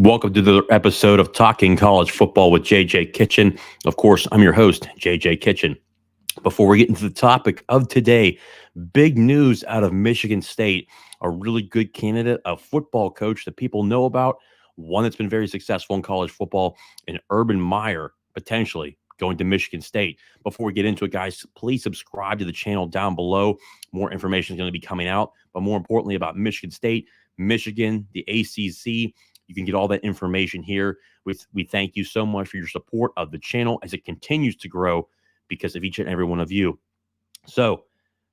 Welcome to the episode of Talking College Football with JJ Kitchen. Of course, I'm your host, JJ Kitchen. Before we get into the topic of today, big news out of Michigan State. A really good candidate, a football coach that people know about, one that's been very successful in college football, and Urban Meyer potentially going to Michigan State. Before we get into it, guys, please subscribe to the channel down below. More information is going to be coming out, but more importantly about Michigan State, Michigan, the ACC. You can get all that information here. We thank you so much for your support of the channel as it continues to grow because of each and every one of you. So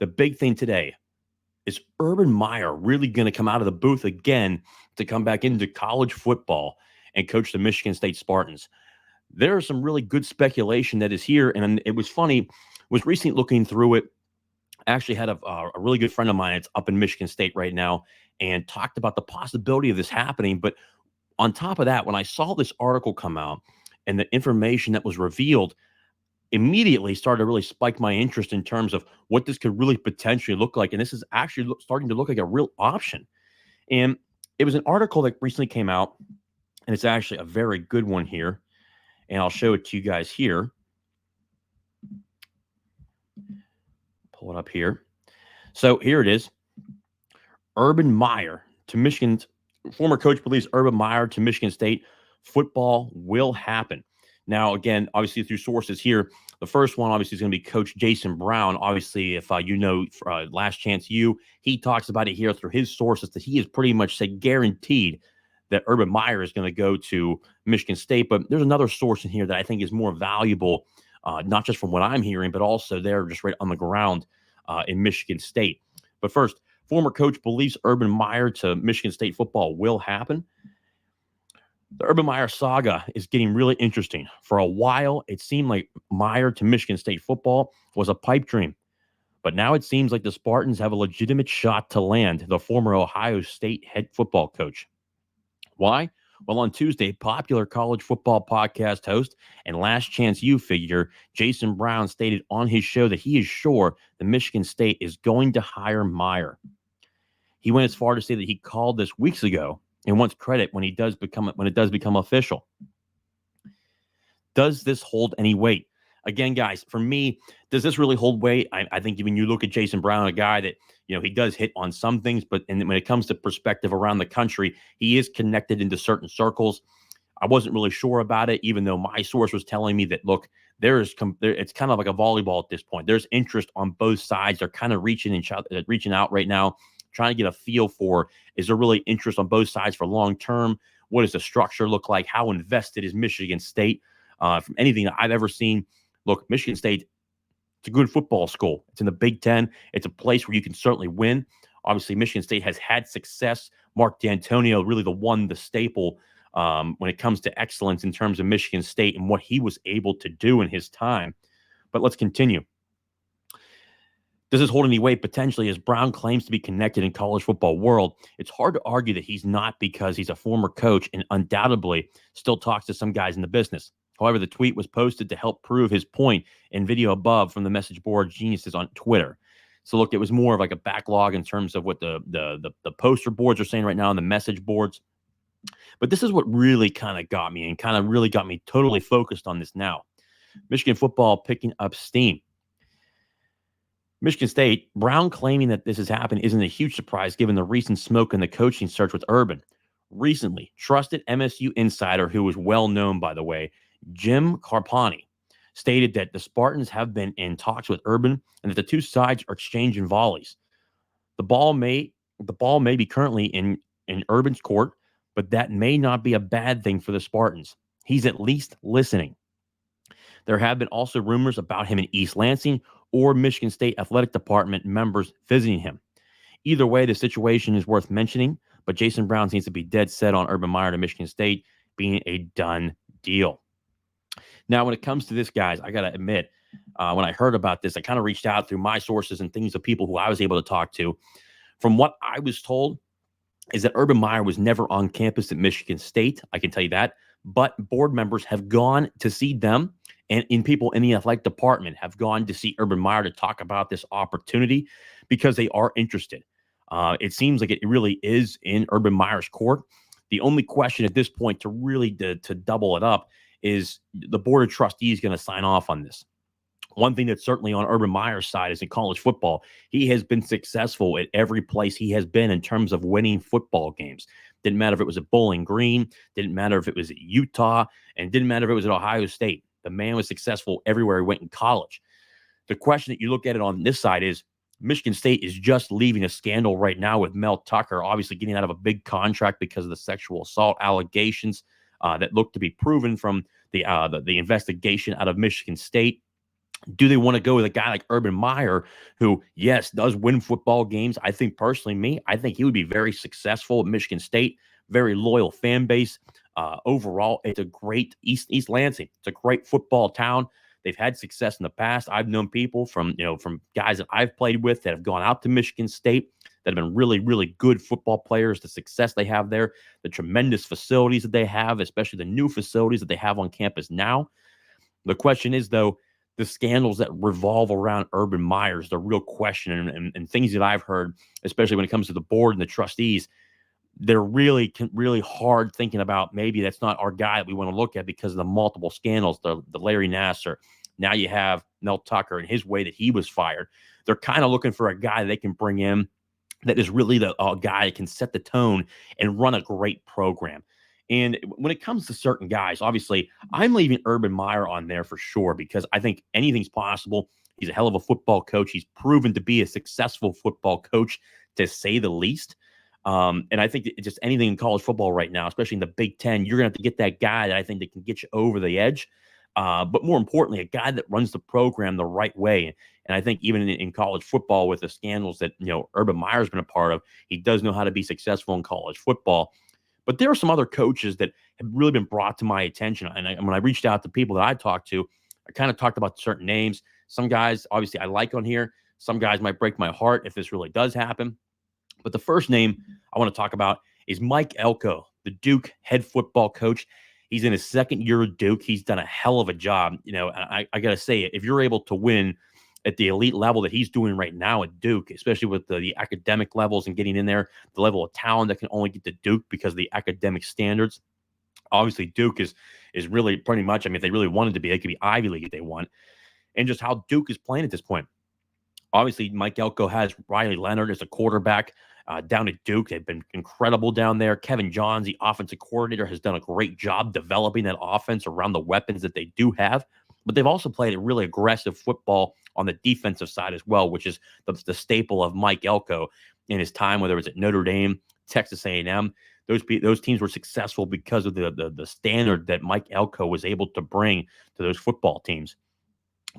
the big thing today is Urban Meyer really going to come out of the booth again to come back into college football and coach the Michigan State Spartans. There is some really good speculation that is here, and it was funny. Was recently looking through it. I actually had a really good friend of mine. It's up in Michigan State right now, and talked about the possibility of this happening. But on top of that, when I saw this article come out and the information that was revealed, immediately started to really spike my interest in terms of what this could really potentially look like. And this is actually starting to look like a real option. And it was an article that recently came out, and it's actually a very good one here. And I'll show it to you guys here. Pull it up here. So here it is. Urban Meyer to Michigan's former coach believes Urban Meyer to Michigan State football will happen. Now, again, obviously through sources here, the first one obviously is going to be Coach Jason Brown. Obviously, if Last Chance U, he talks about it here through his sources that he has pretty much said guaranteed that Urban Meyer is going to go to Michigan State. But there's another source in here that I think is more valuable, not just from what I'm hearing, but also they're just right on the ground in Michigan State. But first, former coach believes Urban Meyer to Michigan State football will happen. The Urban Meyer saga is getting really interesting. For a while, it seemed like Meyer to Michigan State football was a pipe dream. But now it seems like the Spartans have a legitimate shot to land the former Ohio State head football coach. Why? Well, on Tuesday, popular college football podcast host and Last Chance U figure Jason Brown stated on his show that he is sure the Michigan State is going to hire Meyer. He went as far to say that he called this weeks ago and wants credit when it does become official. Does this hold any weight? Again, guys, for me, does this really hold weight? I think when you look at Jason Brown, a guy that, he does hit on some things, but when it comes to perspective around the country, he is connected into certain circles. I wasn't really sure about it, even though my source was telling me that, look, it's kind of like a volleyball at this point. There's interest on both sides. They're kind of reaching out right now, trying to get a feel for, is there really interest on both sides for long term? What does the structure look like? How invested is Michigan State? From anything that I've ever seen, look, Michigan State, it's a good football school. It's in the Big Ten. It's a place where you can certainly win. Obviously, Michigan State has had success. Mark D'Antonio, really the staple when it comes to excellence in terms of Michigan State and what he was able to do in his time. But let's continue. Does this hold any weight? Potentially, as Brown claims to be connected in college football world, it's hard to argue that he's not, because he's a former coach and undoubtedly still talks to some guys in the business. However, the tweet was posted to help prove his point in video above from the message board geniuses on Twitter. So look, it was more of like a backlog in terms of what the poster boards are saying right now and the message boards. But this is what really kind of got me totally focused on this now. Michigan football picking up steam. Michigan State, Brown claiming that this has happened isn't a huge surprise given the recent smoke in the coaching search with Urban. Recently, trusted MSU insider, who was well known, by the way, Jim Carpani, stated that the Spartans have been in talks with Urban and that the two sides are exchanging volleys. The ball may be currently in Urban's court, but that may not be a bad thing for the Spartans. He's at least listening. There have been also rumors about him in East Lansing or Michigan State Athletic Department members visiting him. Either way, the situation is worth mentioning, but Jason Brown seems to be dead set on Urban Meyer to Michigan State being a done deal. Now, when it comes to this, guys, I got to admit, when I heard about this, I kind of reached out through my sources and things of people who I was able to talk to. From what I was told is that Urban Meyer was never on campus at Michigan State. I can tell you that. But board members have gone to see them, and people in the athletic department have gone to see Urban Meyer to talk about this opportunity because they are interested. It seems like it really is in Urban Meyer's court. The only question at this point to really to double it up is the board of trustees going to sign off on this. One thing that's certainly on Urban Meyer's side is in college football. He has been successful at every place he has been in terms of winning football games. Didn't matter if it was at Bowling Green, didn't matter if it was at Utah, and didn't matter if it was at Ohio State. The man was successful everywhere he went in college. The question that you look at it on this side is Michigan State is just leaving a scandal right now with Mel Tucker, obviously getting out of a big contract because of the sexual assault allegations that look to be proven from the investigation out of Michigan State. Do they want to go with a guy like Urban Meyer, who, yes, does win football games? I think personally, I think he would be very successful at Michigan State, very loyal fan base. Overall, it's a great East Lansing. It's a great football town. They've had success in the past. I've known people from guys that I've played with that have gone out to Michigan State that have been really, really good football players. The success they have there, the tremendous facilities that they have, especially the new facilities that they have on campus now. The question is, though, the scandals that revolve around Urban Meyer is the real question, and things that I've heard, especially when it comes to the board and the trustees, they're really hard thinking about maybe that's not our guy that we want to look at because of the multiple scandals, the Larry Nassar. Now you have Mel Tucker and his way that he was fired. They're kind of looking for a guy they can bring in that is really the guy that can set the tone and run a great program. And when it comes to certain guys, obviously, I'm leaving Urban Meyer on there for sure because I think anything's possible. He's a hell of a football coach. He's proven to be a successful football coach, to say the least. And I think that just anything in college football right now, especially in the Big Ten, you're going to have to get that guy that I think that can get you over the edge. But more importantly, a guy that runs the program the right way. And I think even in college football, with the scandals that Urban Meyer's been a part of, he does know how to be successful in college football. But there are some other coaches that have really been brought to my attention. And when I reached out to people that I talked to, I kind of talked about certain names. Some guys, obviously, I like on here. Some guys might break my heart if this really does happen. But the first name I want to talk about is Mike Elko, the Duke head football coach. He's in his second year at Duke. He's done a hell of a job. I got to say, if you're able to win at the elite level that he's doing right now at Duke, especially with the academic levels and getting in there, the level of talent that can only get to Duke because of the academic standards. Obviously, Duke is really pretty much, if they really wanted to be, they could be Ivy League if they want. And just how Duke is playing at this point. Obviously, Mike Elko has Riley Leonard as a quarterback down at Duke. They've been incredible down there. Kevin Johns, the offensive coordinator, has done a great job developing that offense around the weapons that they do have. But they've also played a really aggressive football on the defensive side as well, which is the staple of Mike Elko in his time, whether it was at Notre Dame, Texas A&M. Those teams were successful because of the standard that Mike Elko was able to bring to those football teams.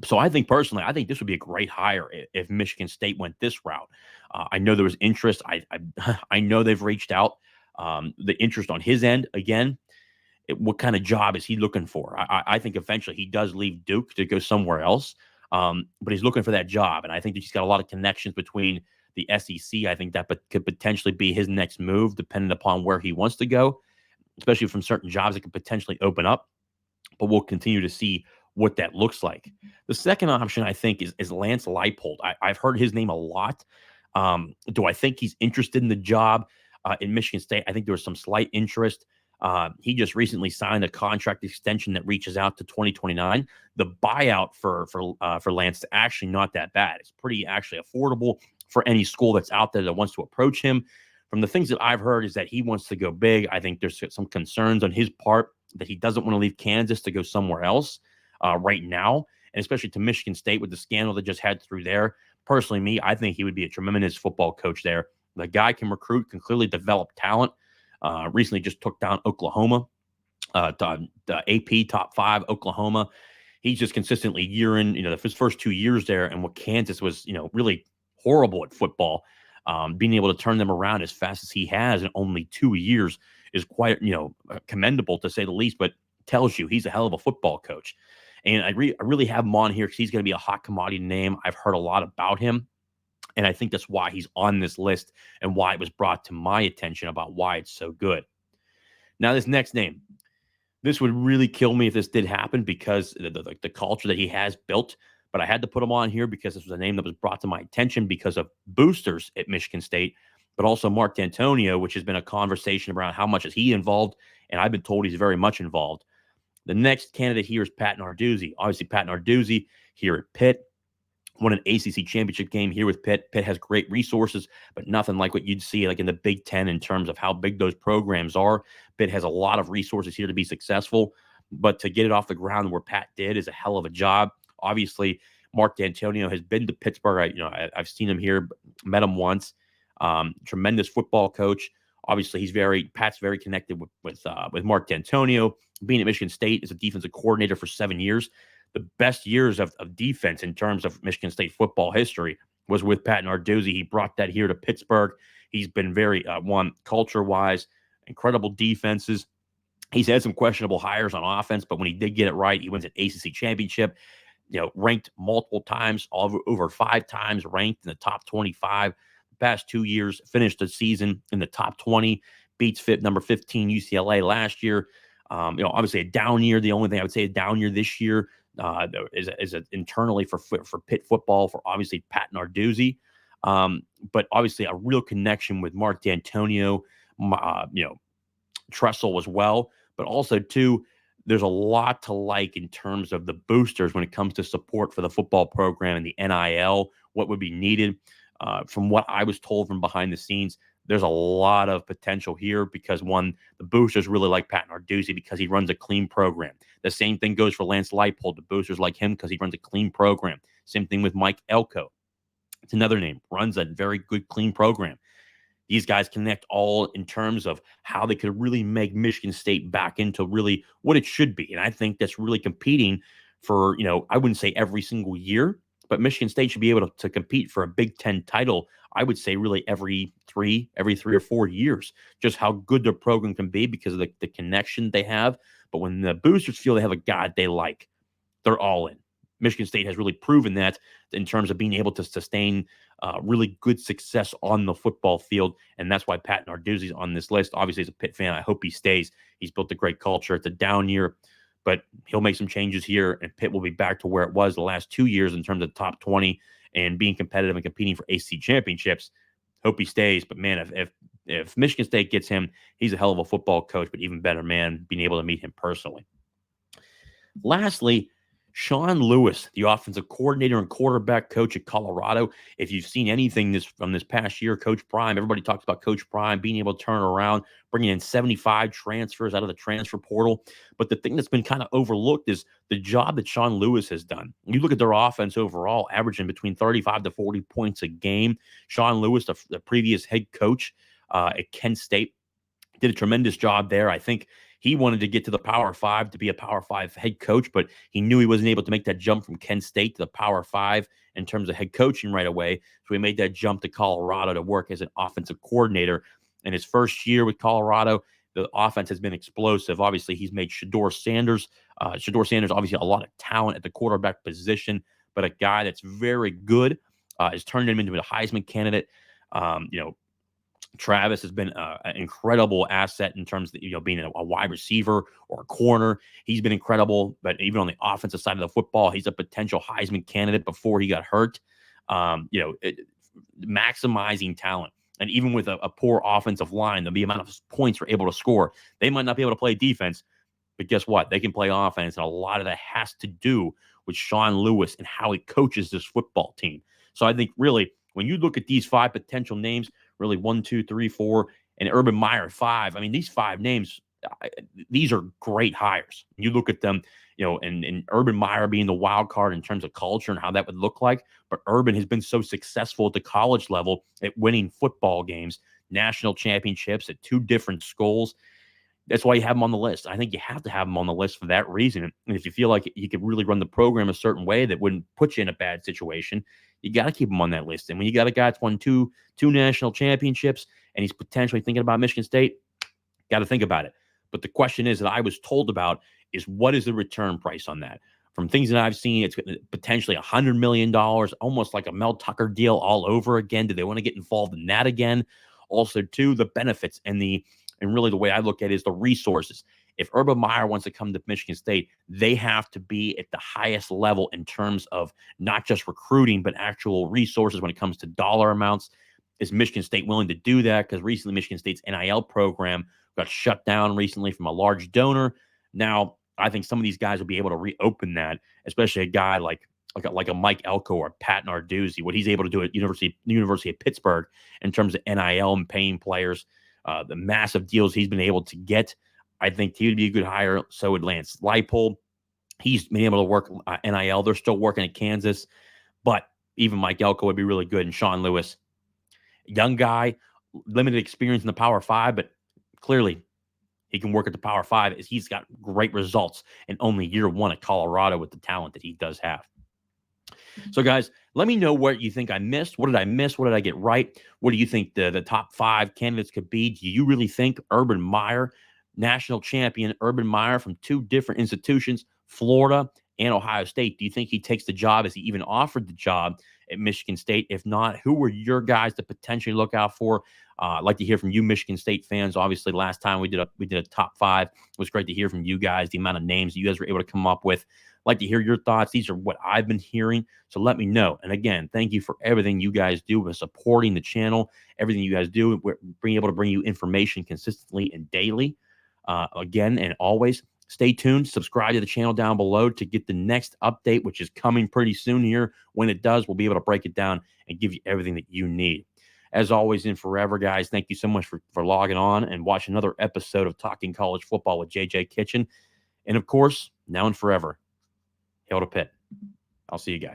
So I think personally, this would be a great hire if Michigan State went this route. I know there was interest. I know they've reached out. The interest on his end, again, what kind of job is he looking for? I think eventually he does leave Duke to go somewhere else, but he's looking for that job. And I think that he's got a lot of connections between the SEC. I think that could potentially be his next move, depending upon where he wants to go, especially from certain jobs that could potentially open up. But we'll continue to see what that looks like. The second option, I think, is Lance Leipold. I've heard his name a lot. Do I think he's interested in the job in Michigan State? I think there was some slight interest. He just recently signed a contract extension that reaches out to 2029. The buyout for Lance is actually not that bad. It's pretty actually affordable for any school that's out there that wants to approach him. From the things that I've heard is that he wants to go big. I think there's some concerns on his part that he doesn't want to leave Kansas to go somewhere else right now, and especially to Michigan State with the scandal that just had through there. Personally, I think he would be a tremendous football coach there. The guy can recruit, can clearly develop talent. Recently just took down Oklahoma, the AP top 5 Oklahoma. He's just consistently year in, his first 2 years there, and what Kansas was, really horrible at football. Being able to turn them around as fast as he has in only 2 years is quite, commendable to say the least, but tells you he's a hell of a football coach. And I really have him on here because he's going to be a hot commodity name. I've heard a lot about him. And I think that's why he's on this list and why it was brought to my attention about why it's so good. Now, this next name, this would really kill me if this did happen because the culture that he has built. But I had to put him on here because this was a name that was brought to my attention because of boosters at Michigan State. but also Mark D'Antonio, which has been a conversation around how much is he involved, and I've been told he's very much involved. The next candidate here is Pat Narduzzi. Obviously, Pat Narduzzi here at Pitt won an ACC championship game here with Pitt. Pitt has great resources, but nothing like what you'd see like in the Big Ten in terms of how big those programs are. Pitt has a lot of resources here to be successful, but to get it off the ground where Pat did is a hell of a job. Obviously, Mark D'Antonio has been to Pittsburgh. I've seen him here, met him once. Tremendous football coach. Obviously, Pat's very connected with Mark D'Antonio. Being at Michigan State as a defensive coordinator for 7 years, the best years of defense in terms of Michigan State football history was with Pat Narduzzi. He brought that here to Pittsburgh. He's been very, culture-wise, incredible defenses. He's had some questionable hires on offense, but when he did get it right, he wins an ACC championship, ranked multiple times, over 5 times ranked in the top 25. The past 2 years, finished the season in the top 20, beats number 15 UCLA last year. Obviously a down year. The only thing I would say a down year this year is internally for Pitt football for obviously Pat Narduzzi, but obviously a real connection with Mark D'Antonio, Tressel as well, but also too, there's a lot to like in terms of the boosters when it comes to support for the football program and the NIL, what would be needed. From what I was told from behind the scenes, there's a lot of potential here because, one, the boosters really like Pat Narduzzi because he runs a clean program. The same thing goes for Lance Leipold. The boosters like him because he runs a clean program. Same thing with Mike Elko. It's another name. Runs a very good, clean program. These guys connect all in terms of how they could really make Michigan State back into really what it should be. And I think that's really competing for, I wouldn't say every single year, but Michigan State should be able to compete for a Big Ten title, I would say really every three or 4 years, just how good their program can be because of the connection they have. But when the boosters feel they have a guy they like, they're all in. Michigan State has really proven that in terms of being able to sustain really good success on the football field. And that's why Pat Narduzzi's on this list. Obviously, as a Pitt fan, I hope he stays. He's built a great culture. It's a down year, but he'll make some changes here, and Pitt will be back to where it was the last 2 years in terms of top 20 and being competitive and competing for ACC championships. Hope he stays. But, man, if Michigan State gets him, he's a hell of a football coach, but even better, man, being able to meet him personally. Lastly, Sean Lewis, the offensive coordinator and quarterback coach at Colorado. If you've seen anything from this past year, Coach Prime, everybody talks about Coach Prime being able to turn around, bringing in 75 transfers out of the transfer portal. But the thing that's been kind of overlooked is the job that Sean Lewis has done. You look at their offense overall, averaging between 35 to 40 points a game. Sean Lewis, the previous head coach at Kent State, did a tremendous job there. I think he wanted to get to the Power 5 to be a Power 5 head coach, but he knew he wasn't able to make that jump from Kent State to the Power 5 in terms of head coaching right away. So he made that jump to Colorado to work as an offensive coordinator. In his first year with Colorado, the offense has been explosive. Obviously, he's made Shedeur Sanders. Obviously, a lot of talent at the quarterback position, but a guy that's very good. Has turned him into a Heisman candidate. Travis has been an incredible asset in terms of being a wide receiver or a corner. He's been incredible, but even on the offensive side of the football, he's a potential Heisman candidate before he got hurt. Maximizing talent. And even with a poor offensive line, the amount of points they're able to score, they might not be able to play defense, but guess what? They can play offense, and a lot of that has to do with Sean Lewis and how he coaches this football team. So I think really, when you look at these 5 potential names, really 1, 2, 3, 4, and Urban Meyer 5. I mean, these 5 names, these are great hires. You look at them, and Urban Meyer being the wild card in terms of culture and how that would look like. But Urban has been so successful at the college level at winning football games, national championships at 2 different schools. That's why you have him on the list. I think you have to have him on the list for that reason. And if you feel like you could really run the program a certain way that wouldn't put you in a bad situation, you got to keep him on that list. And when you got a guy that's won two national championships and he's potentially thinking about Michigan State, got to think about it. But the question is that I was told about is what is the return price on that? From things that I've seen, it's potentially $100 million, almost like a Mel Tucker deal all over again. Do they want to get involved in that again? Also, too, the benefits and really the way I look at it is the resources. If Urban Meyer wants to come to Michigan State, they have to be at the highest level in terms of not just recruiting, but actual resources when it comes to dollar amounts. Is Michigan State willing to do that? Because recently Michigan State's NIL program got shut down recently from a large donor. Now, I think some of these guys will be able to reopen that, especially a guy like a Mike Elko or Pat Narduzzi, what he's able to do at University of Pittsburgh in terms of NIL and paying players, the massive deals he's been able to get. I think he would be a good hire. So would Lance Leipold. He's been able to work NIL. They're still working at Kansas, but even Mike Elko would be really good. And Sean Lewis, young guy, limited experience in the Power Five, but clearly he can work at the Power Five as he's got great results in only year one at Colorado with the talent that he does have. So, guys, let me know what you think I missed. What did I miss? What did I get right? What do you think the top 5 candidates could be? Do you really think Urban Meyer, national champion Urban Meyer from 2 different institutions, Florida and Ohio State, do you think he takes the job? Is he even offered the job at Michigan State? If not, who were your guys to potentially look out for? I'd like to hear from you, Michigan State fans. Obviously, last time we did a top 5. It was great to hear from you guys, the amount of names that you guys were able to come up with. I'd like to hear your thoughts. These are what I've been hearing, so let me know. And again, thank you for everything you guys do with supporting the channel, everything you guys do. We're being able to bring you information consistently and daily. Again, and always, stay tuned. Subscribe to the channel down below to get the next update, which is coming pretty soon here. When it does, we'll be able to break it down and give you everything that you need. As always and forever, guys, thank you so much for logging on and watching another episode of Talking College Football with JJ Kitchen. And of course, now and forever, hail to Pitt. I'll see you guys.